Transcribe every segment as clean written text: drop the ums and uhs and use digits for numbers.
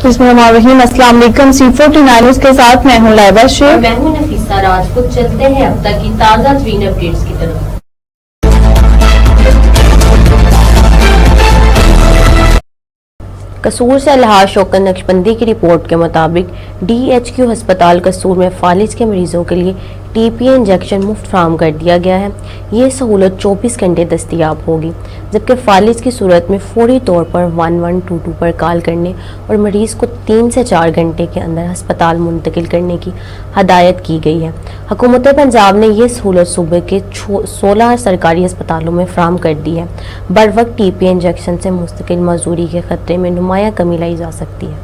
बिस्मिल्लाहिर्रहमानिर्रहीम। अस्सलाम वालेकुम। C49 न्यूज़ के साथ मैं हूं लाइबा शेख। मैं हूं नफीसा राजपूत। चलते हैं अब तक की ताज़ा तरीन अपडेट्स की तरफ। कसूर से अलहाज शौकत नक्शबंदी की रिपोर्ट के मुताबिक DHQ अस्पताल कसूर में फालिज के मरीजों के लिए TPA इंजेक्शन मुफ्त फराहम कर दिया गया है। ये सहूलत 24 घंटे दस्तियाब होगी, जबकि फालिज की सूरत में फौरी तौर पर 1122 पर कॉल करने और मरीज़ को 3 से 4 घंटे के अंदर अस्पताल मुंतकिल करने की हदायत की गई है। हुकूमत पंजाब ने यह सहूलत सूबे के 16 सरकारी अस्पतालों में फराहम कर दी है। बर वक्त TPA इंजेक्शन से मुस्तकिल मजदूरी के खतरे में नुमाया कमी लाई जा सकती है।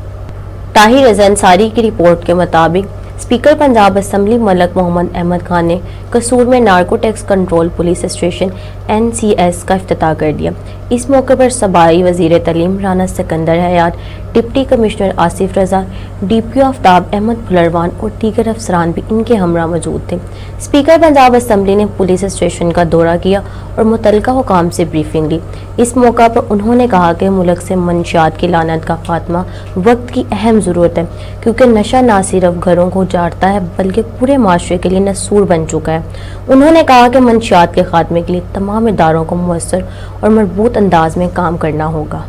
ताहिर रज़ा अंसारी की रिपोर्ट के मुताबिक स्पीकर पंजाब असम्बली मलक मोहम्मद अहमद खान ने कसूर में narcotics control police station NCS का इफ्तिताह कर दिया। इस मौके पर सूबाई वज़ीर तालीम राना सिकंदर हयात, डिप्टी कमिश्नर आसिफ रज़ा, DPO आफ्ताब अहमद भुलरवान और दीगर अफसरान भी इनके हमरा मौजूद थे। स्पीकर पंजाब असम्बली ने पुलिस स्टेशन का दौरा किया और मुतल्लिका हुकाम से ब्रीफिंग ली। इस मौका पर उन्होंने कहा कि मुल्क से मंशियात की लानत का खात्मा वक्त की अहम ज़रूरत है, क्योंकि नशा न सिर्फ घरों को उजाड़ता है बल्कि पूरे माशरे के लिए नसूर बन चुका है। उन्होंने कहा कि मंशियात के खात्मे के लिए तमाम इदारों को मुअस्सर और मजबूत अंदाज में काम करना होगा।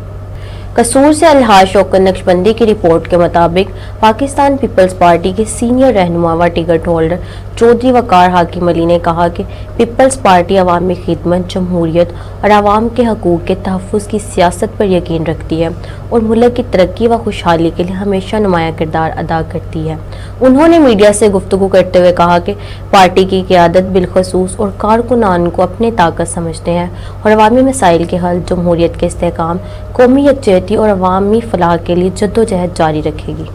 कसूर से अलहाज शौकत नक्शबंदी की रिपोर्ट के मुताबिक पाकिस्तान पीपल्स पार्टी के सीनियर रहनुमा व टिकट होल्डर चौधरी वकार हाकिम अली ने कहा कि पीपल्स पार्टी अवामी खिदमत, जमहूरियत और आवाम के हकूक़ के तहफ़्फ़ुज़ की सियासत पर यकीन रखती है और मुल्क की तरक्की व खुशहाली के लिए हमेशा नुमाया किरदार अदा करती है। उन्होंने मीडिया से गुफ्तगू करते हुए कहा कि पार्टी की क़यादत बिलखसूस और कारकुनान को अपनी ताकत समझते हैं और अवामी मसाइल के हल, जमहूरियत के इस्तेहकाम, कौमी यकजहती और अवामी फलाह के लिए जद्दोजहद जारी रखेगी।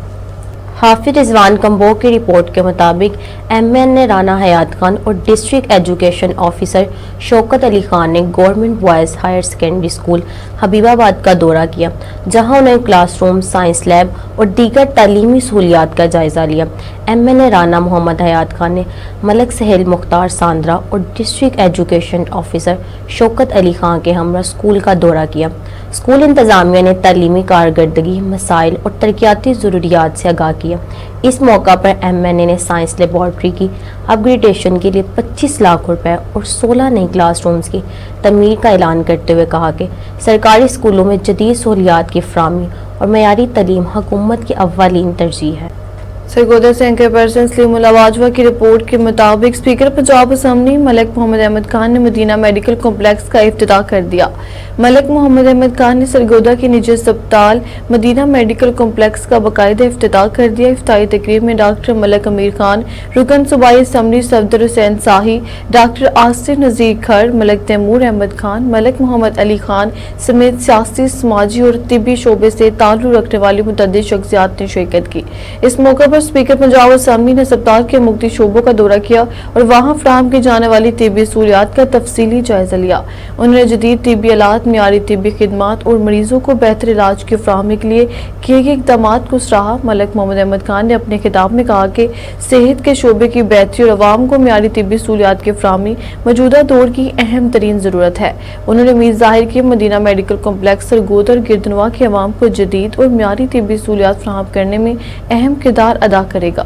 हाफिज रिजवान कंबो की रिपोर्ट के मुताबिक MN राना हयात खान और district education officer Shaukat Ali Khan ने government boys higher secondary school Habibabad का दौरा किया, जहां उन्होंने क्लासरूम, साइंस लैब और दीगर तालीमी सहूलियात का जायज़ा लिया। MN राना मोहम्मद हयात खान ने मलक सहल मुख्तार सांद्रा और district education officer Shaukat Ali Khan के हमरा स्कूल का दौरा किया। स्कूल इंतज़ामिया ने तालीमी कारकर्दगी, मसाइल और तरक्याती ज़रूरियात से आगाह किया। इस मौका पर MN ने साइंस लेबॉर्ट्री की अपग्रेडेशन के लिए 25 लाख रुपए और 16 नई क्लासरूम्स की तमीर का ऐलान करते हुए कहा कि सरकारी स्कूलों में जदीद सहूलियात की फराहमी और मयारी तालीम हुकूमत की अव्वलीन तरजीह है। सरगोदा से एंकर पर्सन सलीमुल बाजवा की रिपोर्ट के मुताबिक स्पीकर पंजाब असम्बली मलक मोहम्मद अहमद खान ने मदीना मेडिकल कॉम्प्लेक्स का इफ्तिताह कर दिया। मलक मोहम्मद अहमद खान ने सरगोदा के निजी अस्पताल मदीना मेडिकल कॉम्प्लेक्स का बाकायदा इफ्तिताह कर दिया। इफ्तारी तकरीब में डॉक्टर मलक अमीर खान, रुकन सूबाई असम्बली सफदर हुसैन शाही, डॉक्टर आसिफ नज़ीर खर, मलक तैमूर अहमद खान, मलक मोहम्मद अली खान समेत सियासी, समाजी और तिब्बी शोबे से ताल्लुक रखने वाली मुतअद्दिद शख्सियात ने शिरकत की। इस मौके पर स्पीकर पंजाब असम्बली ने अस्पताल के मुख्तलिफ शोबों का दौरा किया और वहां फराहम की जाने वाली तिब्बी सहूलियात का तफसीली जायजा लिया। उन्होंने जदीद तिब्बी आलात, मियारी तिब्बी खिदमात और मरीजों को बेहतर इलाज की फराहमी के लिए किए गए इक़दाम को सराहा। मलक मोहम्मद अहमद खान ने अपने खिताब में कहा कि सेहत के शोबे की बेहतरी और अवाम को मियारी तिब्बी सहूलियात की फराहमी मौजूदा दौर की अहम तरीन ज़रूरत है। उन्होंने उम्मीद जाहिर की मदीना मेडिकल कॉम्प्लेक्स सरगोदा और गिरदनवा के अवाम को जदीद और मियारी तिब्बी सहूलियात फराहम करने में अहम किरदार अदा करेगा।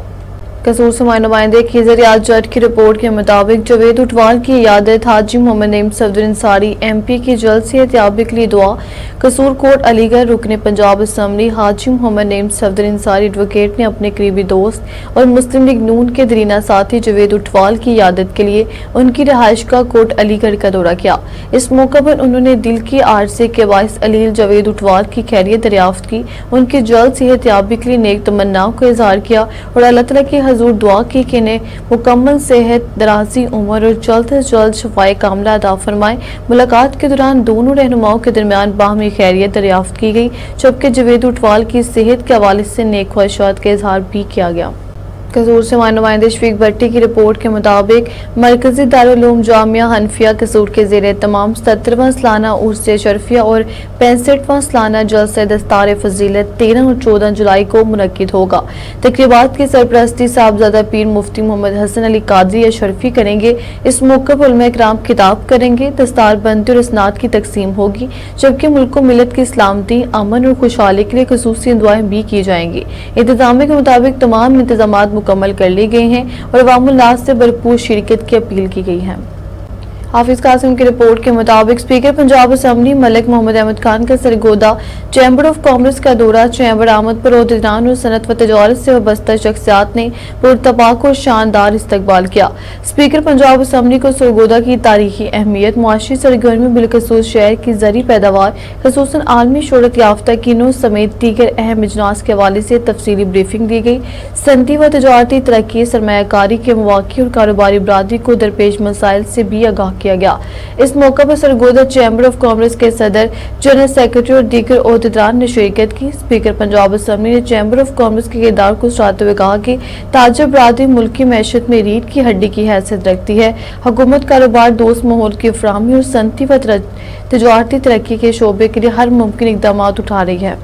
कसूर से नुमाइंदे खीजर रियाज जट की रिपोर्ट के मुताबिक जवेद उटवाल की इयादत, हाजी मोहम्मद नईम सफदर अंसारी MP की जल्द सेहतयाबी के लिए दुआ। कसूर कोट अलीगढ़ रुकने पंजाब असम्बली हाजी मोहम्मद नईम सफदर अंसारी एडवोकेट ने अपने करीबी दोस्त और मुस्लिम लीग नून के दरीना साथी जवेद उटवाल की इयादत के लिए उनकी रिहाइश का कोट अलीगढ़ का दौरा किया। इस मौके पर उन्होंने दिल की आरज़े के बाइस अलील जवेद उटवाल की खैरियत दरियाफ्त की, उनकी जल्द सेहतयाबी के लिए नेक तमन्नाओं का इजहार किया और अल्लाह ताला की हजूर दुआ की कि इन्हें मुकम्मल सेहत, दराजी उम्र और जल्द से जल्द शफाए कामला अता फरमाए। मुलाकात के दौरान दोनों रहनुमाओं के दरमियान बाहमी खैरियत दरियाफ्त की गई, जबकि जवेद उटवाल की सेहत के हवाले से नेक ख्वाहिशात का इजहार भी किया गया। कसूर से नुमाइंदे शफीक भट्टी की रिपोर्ट के मुताबिक मरकजी दारुल जामिया हनफिया कसूर के ज़ेर तमाम 70वां सालाना उर्स शरफिया और 65वां सालाना जलसा दस्तार फजीलत 13 और 14 जुलाई को मुनक्किद होगा। तकरीबात की सरपरस्ती साहबजादा पीर मुफ्ती मोहम्मद हसन अली कादरी अशरफी करेंगे। इस मौके पर उलमा इकराम खिताब करेंगे, दस्तार बंदी और इसनाद की तकसीम होगी, जबकि मुल्क को मिलत की सलामती, अमन और खुशहाली के लिए खसूसी दुआएं भी की जाएंगी। इंतजामिया के मुताबिक तमाम इंतजामात मुकम्मल कर ली गई हैं और अवामुल नास से भरपूर शिरकत की अपील की गई है। हाफिज कासिम की रिपोर्ट के मुताबिक स्पीकर पंजाब असम्बली मलिक मोहम्मद अहमद खान का सरगोदा चैम्बर ऑफ कॉमर्स का दौरा, चैम्बर आमद पर ओहदेदारान और सनत व तजारत से वाबस्ता शख्सियात ने पुरतबाक और शानदार इस्तकबाल किया। स्पीकर पंजाब असम्बली को सरगोदा की तारीखी अहमियत, मुआशी सरगर्मी, बिलखसूस शहर की ज़री पैदावार, खसूसन आलमी शोहरत याफ्ता कीनों समेत दीगर अहम इजलास के हवाले से तफसीली ब्रीफिंग दी गई। सनती व तजारती तरक्की, सरमायाकारी के मौक़े और कारोबारी बरादरी को दरपेश मसाइल से भी आगाह किया गया। इस मौके पर सरगोदा चैम्बर ऑफ कॉमर्स के सदर, जनरल सेक्रेटरी और दीगर ओहदेदारान ने शिरकत की। स्पीकर पंजाब असम्बली ने चैम्बर ऑफ कॉमर्स के किरदार को सराहते हुए कहा कि ताजर बरादरी मुल्क की मैशत में रीढ़ की हड्डी की हैसियत रखती है। हुकूमत कारोबार दोस्त माहौल की फराहमी और सनती व तजारती तरक्की के शोबे के लिए हर मुमकिन इकदाम उठा रही है।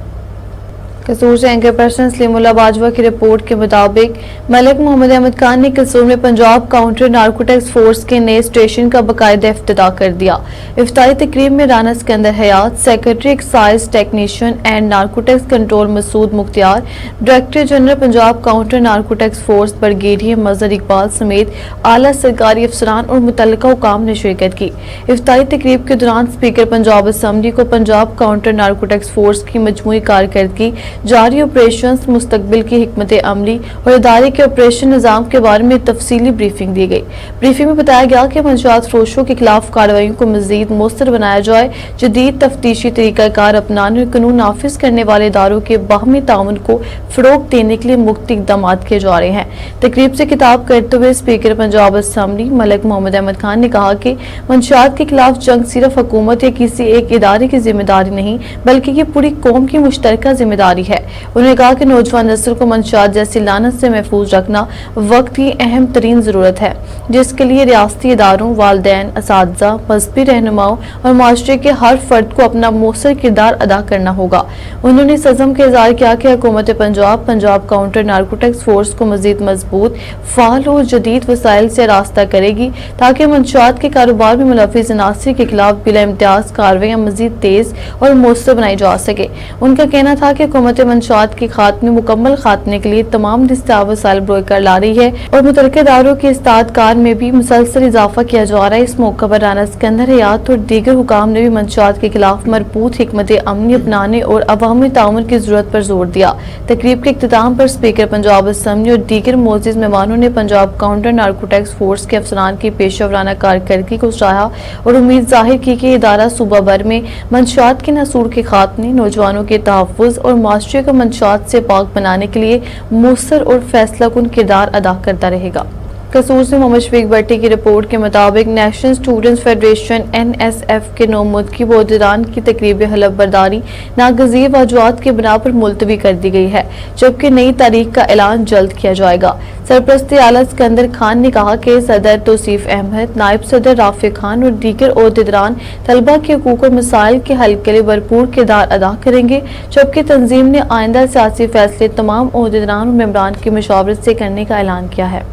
कसूर से एंकर पर्सन सलीमुल्लाह बाजवा की रिपोर्ट के मुताबिक मलिक मोहम्मद अहमद खान ने कसूर में पंजाब काउंटर नारकोटिक्स फोर्स के नए स्टेशन का बाकायदा इफ्तिताह कर दिया। इफ्तारी तकरीब में Rana Sikandar Hayat, secretary excise technician and narcotics control Masood Mukhtiar, director general Punjab counter narcotics force brigadier Mazhar Iqbal समेत आला सरकारी अफसरान और मुतल्लिका हुकाम ने शिरकत की। इफ्तारी तकरीब के दौरान स्पीकर पंजाब असम्बली को पंजाब काउंटर नारकोटिक्स फोर्स की मजमूई कारकर्दगी, जारी ऑपरेशंस, मुस्तकबिल की हिकमत अमली और इदारे के ऑपरेशन निज़ाम के बारे में तफसीली ब्रीफिंग दी गई। ब्रीफिंग में बताया गया कि मंशियात फरोशों के खिलाफ कार्रवाई को मजीद मौसर बनाया जाए, जदीद तफ्तीशी तरीक़ाकार अपनाने और कानून नाफिज करने वाले इदारों के बाहमी ताउन को फ़रोग़ देने के लिए मुख्तलिफ इक़दाम किए जा रहे हैं। तकरीब से खिताब करते हुए स्पीकर पंजाब असम्बली मलिक मोहम्मद अहमद खान ने कहा कि मंशियात के खिलाफ जंग सिर्फ हुकूमत या किसी एक इदारे की जिम्मेदारी नहीं, बल्कि ये पूरी कौम की मुश्तरका जिम्मेदारी है। उन्होंने कहा कि नौजवान नस्ल को मंशियात जैसी लानत से महफूज रखना वक्त की अहम तरीन जरूरत है, जिसके लिए रियासती इदारों, वालिदैन, असातिज़ा, मज़हबी रहनुमाओं और माशरे के हर फर्द को अपना मौसर किरदार अदा करना होगा। उन्होंने इस अज़म का इज़हार किया कि हुकूमत पंजाब काउंटर नारकोटिक्स फोर्स को मज़ीद मजबूत, फ़ाल और जदीद वसाइल से रास्ता करेगी, ताकि मंशियात के कारोबार में मुलव्विस अनासर के खिलाफ बिला इम्तियाज़ कार्रवाइयाँ मज़ीद तेज़ और मौसर बनाई जा सके। उनका कहना था कि हुकूमत मंशियात के खात्मे मुकम्मल खात्मे के लिए तमाम दस्तियाब वसाइल बरोए कर ला रही है और मुतल्लिका इदारों के इस्तादकार में भी मुसलसल इजाफा किया जा रहा है। इस मौके पर राना सिकंदर हयात और दीगर हुकाम ने भी मंशियात के खिलाफ मरबूत हिकमत अमली अपनाने और अवामी ताउन की जरूरत पर जोर दिया। तकरीब के इख्तिताम पर स्पीकर पंजाब असम्बली और दीगर मोअज़्ज़िज़ मेहमानों ने पंजाब काउंटर नारकोटिक्स फोर्स के अफसरान की पेशेवराना कारकर्दगी को सराहा और उम्मीद जाहिर की कि इदारा सूबा भर में मंशियात के नसूर के खात्मे, नौजवानों के तहफ़्फ़ुज़ और माशरे को मंशियात से पाक बनाने के लिए मौसर और फैसलाकुन किरदार अदा करता रहेगा। कसूर से मोहम्मद शफीक भट्टी की रिपोर्ट के मुताबिक नेशनल स्टूडेंट्स फेडरेशन NSF के नौमुदकी ओहदेदारान की तकरीब हलफ बर्दारी नागज़ीर वजूहात के बिना पर मुलतवी कर दी गई है, जबकि नई तारीख का ऐलान जल्द किया जाएगा। सरपरस्ती आला सिकंदर खान ने कहा कि सदर तौसीफ अहमद, नायब सदर राफे खान और दीगर ओहदेदारान तलबा के हुकूक और मसाइल के हल के लिए भरपूर किरदार अदा करेंगे, जबकि तंजीम ने आइंदा सियासी फैसले तमाम ओहदेदारान और मेंबरान की मशावरत से करने का ऐलान किया है।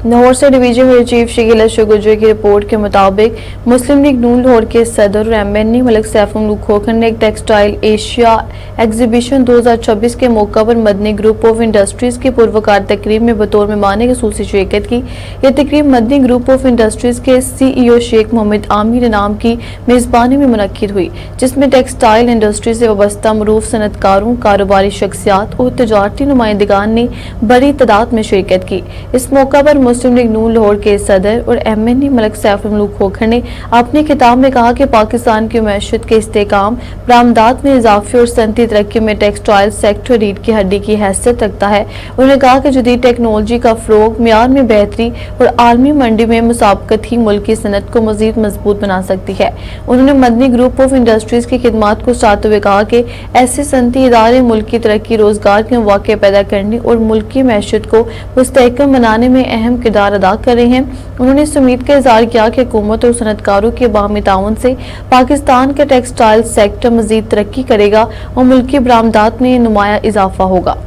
लाहौर से डिवीजन चीफ शकील अशरफ गुजर की रिपोर्ट के मुताबिक मुस्लिम लीग नून लाहौर के सदर और MNA मलिक सैफुल खोखर ने एक टेक्सटाइल एशिया एग्जीबिशन 2026 के मौका पर मदनी ग्रुप ऑफ इंडस्ट्रीज की पुरवकार तकरीब में बतौर मेहमान खसूसी शिरकत की। यह तकरीब मदनी ग्रुप ऑफ इंडस्ट्रीज के CEO शेख मोहम्मद आमिर नाम की मेज़बानी में मुनक्किद हुई, जिसमें टेक्सटाइल इंडस्ट्री से वाबस्ता मरूफ सनतकारों, कारोबारी शख्सियात और तजारती नुमाइंदगान ने बड़ी तादाद में शिरकत की। इस मौका पर मुस्लिम लीग नून लाहौर के सदर और MNE मलिक सैफुल मुल्क खोखर ने अपने खिताब में कहा कि पाकिस्तान की मैशत के इस्तेहकाम, बरामदात में इजाफे और सनती तरक्की में टेक्सटाइल सेक्टर रीढ़ की हड्डी की हैसियत रखता है। उन्होंने कहा कि जदीद टेक्नोलॉजी का फ़रोग, मियार में बेहतरी और आलमी मंडी में मुसाबकत ही मुल्क की सनत को मजीद मजबूत बना सकती है। उन्होंने मदनी ग्रुप ऑफ इंडस्ट्रीज की खिदमात को सराहते हुए कहा कि ऐसे सनती इदारे मुल्क की तरक्की, रोजगार के मौके पैदा करने और मुल्क की मैशत को मुस्तहकम बनाने में अहम किरदार अदा कर रहे हैं। उन्होंने इस उम्मीद का इजहार किया कि हुकूमत और सनतकारों के बाहमी ताउन से पाकिस्तान का टेक्सटाइल सेक्टर मजीद तरक्की करेगा और मुल्क की बरामदात में नुमाया इजाफा होगा।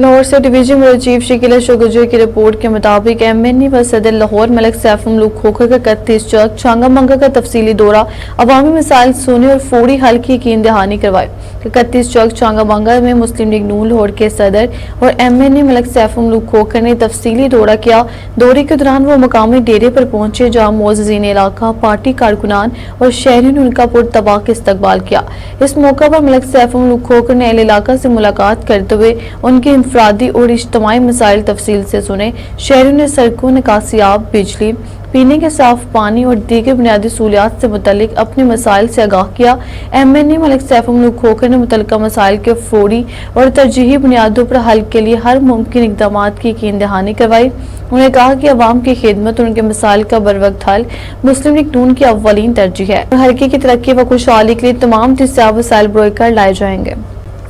लाहौर से डिवीजन चीफ शकील शुगरजोई की रिपोर्ट के मुताबिक MNE व सदर लाहौर मलिक सैफुल मुल्क खोखर का 31 चक चांगा मंगा का तफसीली दौरा, अवामी मसाइल सुने और फौरी हल की यकीन दहानी करवाए। 31 चक चांगा मंगा में मुस्लिम लीग नून लाहौर के सदर और MNE मलिक सैफुल मुल्क खोखर ने तफसीली दौरा किया। दौरे के दौरान वो मकामी डेरे पर पहुंचे जहाँ मोअज़्ज़िज़ीन इलाका, पार्टी कारकुनान और शहरियों ने उनका पुरतबाक इस्तकबाल किया। इस मौका पर मलिक सैफुल मुल्क खोखर ने अहल इलाका से मुलाकात करते हुए उनके इंफरादी और इज्तिमाई मसाइल तफसील से सुने। शहरों ने सड़कों, निकासियाब, बिजली, पीने के साफ पानी और दीगर बुनियादी सहूलियात से मुतल्लिक अपने मसाइल से आगाह किया। MNE मलिक सैफुल मुल्क खोखर ने मुतल्लिका मसाइल के फौरी और तरजीही बुनियादों पर हल के लिए हर मुमकिन इक़दामात की यकीन दहानी करवाई। उन्होंने कहा कि अवाम की खिदमत और उनके मसाइल का बरवक्त हल मुस्लिम लीग नून की अव्वलीन तरजीह है और हल्के की तरक्की व खुशहाली के लिए तमाम दस्तियाब वसाइल बरोए कर लाए जाएंगे।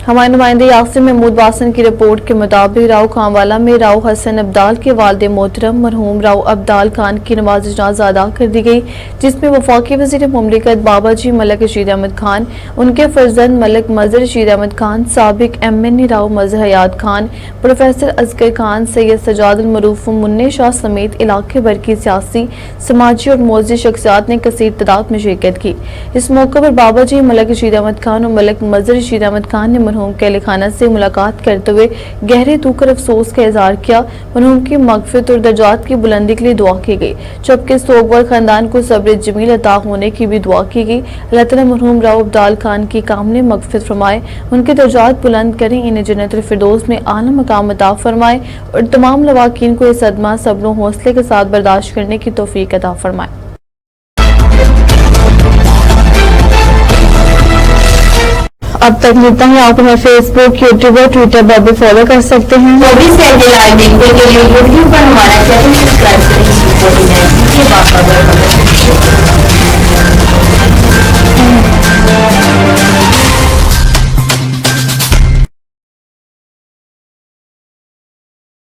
हमारे नुमाइंदे यासिर महमूद बासन की रिपोर्ट के मुताबिक राव खानवाला में राव हसन अब्दाल के वालिद मोहतरम मरहूम राव अब्दाल खान की नमाज जनाजा अदा कर दी गई, जिसमें वफाकी वज़ीर मुमलिकत बाबाजी मलिक रशीद अहमद खान, उनके फर्जंद मलिक मजहर रशीद अहमद खान, साबिक MNE राव मजहर हयात खान, प्रोफेसर असगर खान, सैयद सजादुल मरूफ मुन्ने शाह समेत इलाके भर की सियासी, समाजी और मौजी शख्सियात ने कसीर तादाद में शिरकत की। इस मौके पर बाबाजी मलिक रशीद अहमद खान और मलिक मजहर रशीद अहमद खान ने मरहूम के अहल-ए-खाना से मुलाकात करते हुए गहरे दुख और अफसोस का इजहार किया। मरहूम की मगफिरत और दर्जात की बुलंदी के लिए दुआ की गई, जबकि सोगवार खानदान को सब्र जमील अता होने की भी दुआ की गई। अल्लाह ताला मरहूम राव अब्दाल खान की कामिल मगफिरत फरमाए, उनके दर्जात बुलंद करें, इन्हें जन्नतुल फिरदौस में आला मकाम अता फरमाए और तमाम लवाकीन को ये सदमा सब्र और हौसले के साथ बर्दाश्त करने की तौफीक अता फरमाए। अब तक मिलता है, आप हमें फेसबुक, यूट्यूब और ट्विटर पर भी फॉलो कर सकते हैं। 24 घंटे लाइव देखने के लिए यूट्यूब पर हमारा चैनल सब्सक्राइब करें।